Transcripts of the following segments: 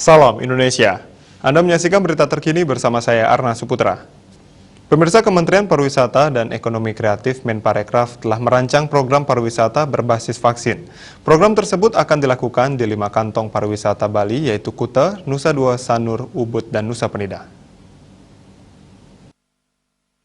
Salam Indonesia. Anda menyaksikan berita terkini bersama saya Arna Suputra. Pemirsa, Kementerian Pariwisata dan Ekonomi Kreatif Menparekraf telah merancang program pariwisata berbasis vaksin. Program tersebut akan dilakukan di 5 kantong pariwisata Bali, yaitu Kuta, Nusa Dua, Sanur, Ubud, dan Nusa Penida.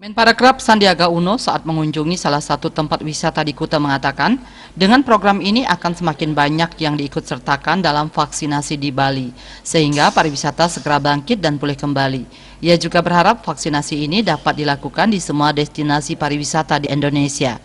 Menparekraf Sandiaga Uno saat mengunjungi salah satu tempat wisata di Kuta mengatakan, dengan program ini akan semakin banyak yang diikutsertakan dalam vaksinasi di Bali, sehingga pariwisata segera bangkit dan pulih kembali. Ia juga berharap vaksinasi ini dapat dilakukan di semua destinasi pariwisata di Indonesia.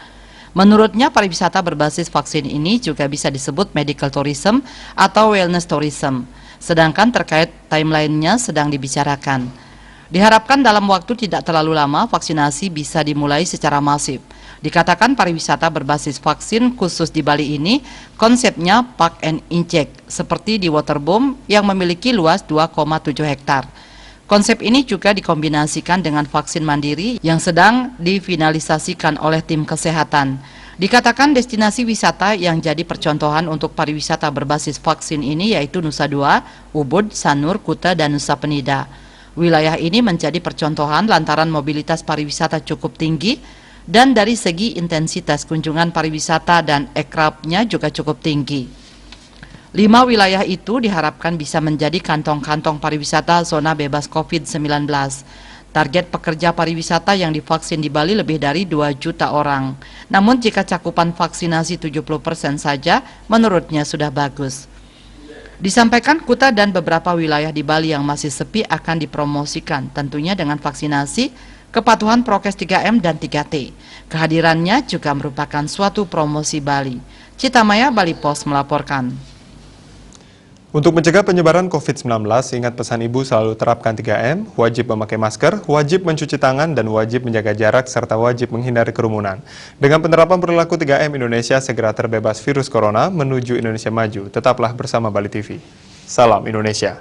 Menurutnya, pariwisata berbasis vaksin ini juga bisa disebut medical tourism atau wellness tourism, sedangkan terkait timeline-nya sedang dibicarakan. Diharapkan dalam waktu tidak terlalu lama vaksinasi bisa dimulai secara masif. Dikatakan pariwisata berbasis vaksin khusus di Bali ini konsepnya park and inject seperti di Waterboom yang memiliki luas 2,7 hektar. Konsep ini juga dikombinasikan dengan vaksin mandiri yang sedang difinalisasikan oleh tim kesehatan. Dikatakan destinasi wisata yang jadi percontohan untuk pariwisata berbasis vaksin ini yaitu Nusa Dua, Ubud, Sanur, Kuta, dan Nusa Penida. Wilayah ini menjadi percontohan lantaran mobilitas pariwisata cukup tinggi dan dari segi intensitas kunjungan pariwisata dan ekrabnya juga cukup tinggi. 5 wilayah itu diharapkan bisa menjadi kantong-kantong pariwisata zona bebas COVID-19. Target pekerja pariwisata yang divaksin di Bali lebih dari 2 juta orang. Namun jika cakupan vaksinasi 70% saja, menurutnya sudah bagus. Disampaikan Kuta dan beberapa wilayah di Bali yang masih sepi akan dipromosikan, tentunya dengan vaksinasi, kepatuhan prokes 3M dan 3T. Kehadirannya juga merupakan suatu promosi Bali. Citamaya, Bali Post melaporkan. Untuk mencegah penyebaran COVID-19, ingat pesan ibu selalu terapkan 3M, wajib memakai masker, wajib mencuci tangan, dan wajib menjaga jarak, serta wajib menghindari kerumunan. Dengan penerapan perilaku 3M, Indonesia segera terbebas virus corona menuju Indonesia maju. Tetaplah bersama Bali TV. Salam Indonesia.